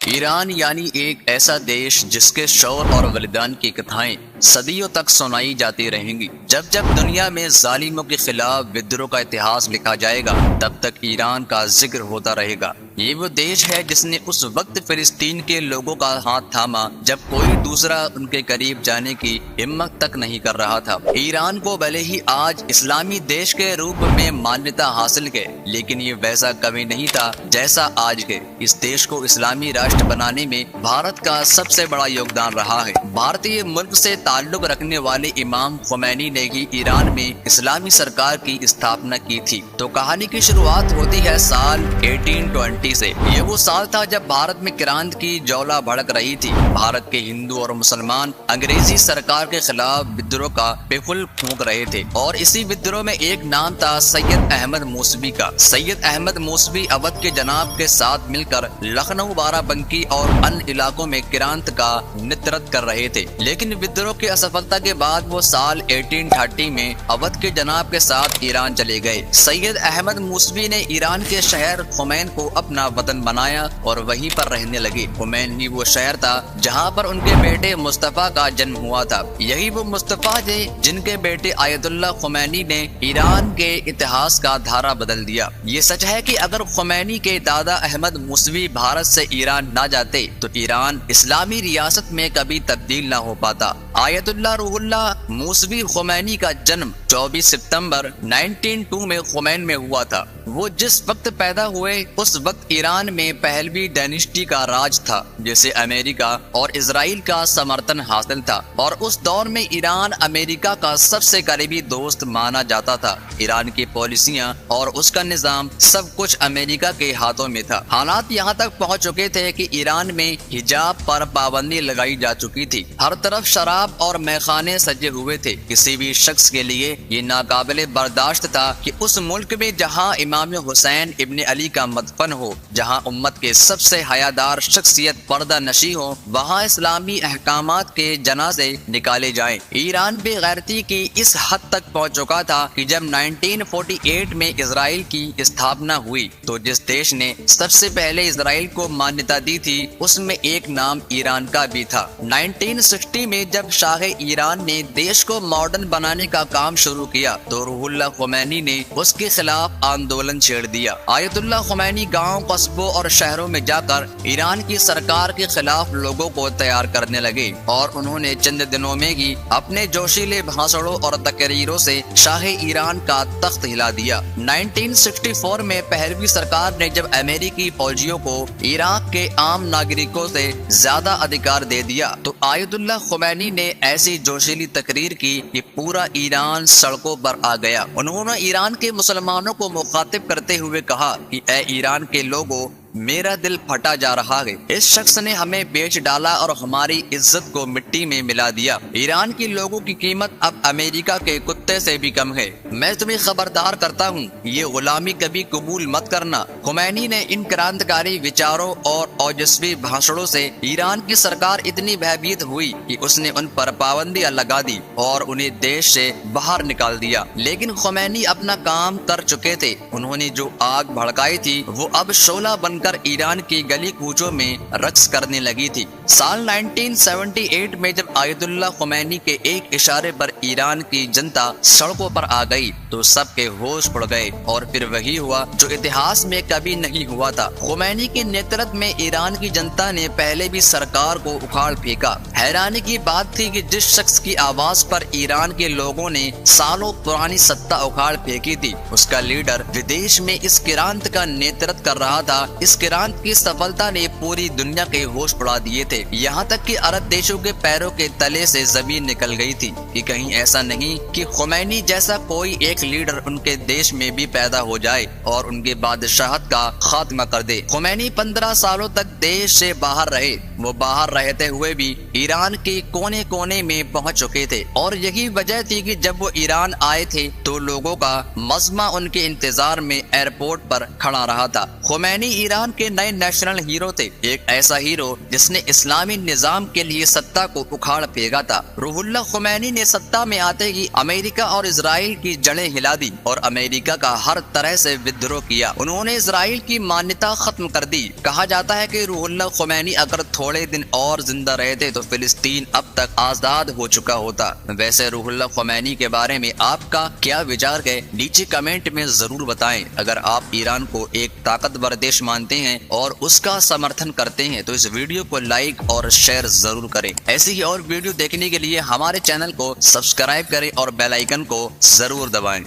Iran यानी एक ऐसा देश जिसके शौर और बलिदान की कथाएं सदियों तक सुनाई जाती रहेंगी। जब जब दुनिया में जालिमों के खिलाफ विद्रोह का इतिहास लिखा जाएगा, तब तक ईरान का जिक्र होता रहेगा। ये वो देश है जिसने उस वक्त फिलिस्तीन के लोगों का हाथ थामा जब कोई दूसरा उनके करीब जाने की हिम्मत तक नहीं कर रहा था। ईरान को भले ही आज इस्लामी देश के रूप में मान्यता हासिल है, लेकिन ये वैसा कभी नहीं था जैसा आज है। इस देश को इस्लामी राष्ट्र बनाने में भारत का सबसे बड़ा योगदान रहा है। भारतीय मुल्क से ताल्लुक रखने वाले इमाम खुमैनी ने ही ईरान में इस्लामी सरकार की स्थापना की थी। तो कहानी की शुरुआत होती है साल 1820 से। ये वो साल था जब भारत में क्रांति की ज्वाला भड़क रही थी। भारत के हिंदू और मुसलमान अंग्रेजी सरकार के खिलाफ विद्रोह का बेफुल फूंक रहे थे, और इसी विद्रोह में एक नाम था सैयद अहमद मौसवी का। सैयद अहमद मौसवी अवध के जनाब के साथ मिलकर लखनऊ, बाराबंकी और अन्य इलाकों में क्रांति का नेतृत्व कर रहे थे। लेकिन विद्रोह की असफलता के बाद वो साल 1830 में अवध के जनाब के साथ ईरान चले गए। सैयद अहमद मौसवी ने ईरान के शहर खुमैन को अपना वतन बनाया और वहीं पर रहने लगे। खुमैन ही वो शहर था जहां पर उनके बेटे मुस्तफा का जन्म हुआ था। यही वो मुस्तफा थे जिनके बेटे आयतुल्लाह खुमैनी ने ईरान के इतिहास का धारा बदल दिया। ये सच है कि अगर खुमैनी के दादा अहमद मौसवी भारत से ईरान ना जाते तो ईरान इस्लामी रियासत में कभी तब्दील ना हो पाता। आयतुल्लाह रूहुल्लाह मौसवी खुमैनी का जन्म 24 सितंबर 1902 में खुमैन में हुआ था। वो जिस वक्त पैदा हुए उस वक्त ईरान में पहलवी डायनेस्टी का राज था, जिसे अमेरिका और इजराइल का समर्थन हासिल था, और उस दौर में ईरान अमेरिका का सबसे करीबी दोस्त माना जाता था। ईरान की पॉलिसियां और उसका निजाम सब कुछ अमेरिका के हाथों में था। हालात यहाँ तक पहुँच चुके थे कि ईरान में हिजाब पर पाबंदी लगाई जा चुकी थी। हर तरफ शराब और मैखाने सजे हुए थे। किसी भी शख्स के लिए ये नाकाबिले बर्दाश्त था कि उस मुल्क में जहाँ इमाम हुसैन इब्ने अली का मदफन हो, जहाँ उम्मत के सबसे हयादार शख्सियत पर्दा नशी हो, वहाँ इस्लामी अहकामात के जनाजे निकाले जाएं। ईरान बेगैरती की इस हद तक पहुँच चुका था कि जब 1948 में इजराइल की स्थापना हुई तो जिस देश ने सबसे पहले इजराइल को मान्यता दी थी उसमें एक नाम ईरान का भी था। 1960 में जब शाह ईरान ने देश को मॉडर्न बनाने का काम शुरू किया तो रूहुल्लाह खुमैनी ने उसके खिलाफ आंदोलन छेड़ दिया। आयतुल्लाह खुमैनी गांव, कस्बों और शहरों में जाकर ईरान की सरकार के खिलाफ लोगों को तैयार करने लगे, और उन्होंने चंद दिनों में ही अपने जोशीले भाषणों और तकरीरों से शाह ईरान का तख्त हिला दिया। 1964 में पहलवी सरकार ने जब अमेरिकी फौजियों को इराक के आम नागरिकों से ज्यादा अधिकार दे दिया तो आयतुल्लाह खुमैनी ने ऐसी जोशीली तकरीर की कि पूरा ईरान सड़कों पर आ गया। उन्होंने ईरान के मुसलमानों को मुखातिब करते हुए कहा कि ए ईरान के लोगों, मेरा दिल फटा जा रहा है। इस शख्स ने हमें बेच डाला और हमारी इज्जत को मिट्टी में मिला दिया। ईरान के लोगों की कीमत अब अमेरिका के कुत्ते से भी कम है। मैं तुम्हें खबरदार करता हूँ, ये गुलामी कभी कबूल मत करना। खुमैनी ने इन क्रांतिकारी विचारों और ओजस्वी भाषणों से ईरान की सरकार इतनी भयभीत हुई कि उसने उन पर पाबंदियां लगा दी और उन्हें देश से बाहर निकाल दिया। लेकिन खुमैनी अपना काम कर चुके थे। उन्होंने जो आग भड़काई थी वो अब शोला बनकर ईरान की गली कूचों में रक्स करने लगी थी। साल 1978 में जब आयतुल्लाह खुमैनी के एक इशारे पर ईरान की जनता सड़कों पर आ गई तो सबके होश उड़ गए, और फिर वही हुआ जो इतिहास में कभी नहीं हुआ था। खुमैनी के नेतृत्व में ईरान की जनता ने पहले भी सरकार को उखाड़ फेंका। हैरानी की बात थी कि जिस शख्स की आवाज पर ईरान के लोगों ने सालों पुरानी सत्ता उखाड़ फेंकी थी, उसका लीडर विदेश में इस क्रांति का नेतृत्व कर रहा था। इस क्रांति की सफलता ने पूरी दुनिया के होश उड़ा दिए थे। यहाँ तक कि अरब देशों के पैरों के तले से जमीन निकल गई थी कि कहीं ऐसा नहीं कि खुमैनी जैसा कोई एक लीडर उनके देश में भी पैदा हो जाए और उनके बादशाहत का खात्मा कर दे। खुमैनी 15 सालों तक देश से बाहर रहे। वो बाहर रहते हुए भी ईरान के कोने कोने में पहुंच चुके थे और यही वजह थी कि जब वो ईरान आए थे तो लोगों का मजमा उनके इंतजार में एयरपोर्ट पर खड़ा रहा था। खुमैनी ईरान के नए नेशनल हीरो थे, एक ऐसा हीरो जिसने इस्लामी निजाम के लिए सत्ता को उखाड़ फेंका था। रूहुल्लाह खुमैनी ने सत्ता में आते ही अमेरिका और इजराइल की जड़ें हिला दी और अमेरिका का हर तरह से विद्रोह किया। उन्होंने इजराइल की मान्यता खत्म कर दी। कहा जाता है कि रूहुल्लाह खुमैनी अगर थोड़े दिन और जिंदा रहते तो फिलिस्तीन अब तक आजाद हो चुका होता। वैसे रूहुल्लाह खुमैनी के बारे में आपका क्या विचार है, नीचे कमेंट में जरूर बताएं। अगर आप ईरान को एक ताकतवर देश मानते हैं और उसका समर्थन करते हैं तो इस वीडियो को लाइक और शेयर जरूर करें। ऐसी ही और वीडियो देखने के लिए हमारे चैनल को सब्सक्राइब करें और बेल आइकन को जरूर दबाएं।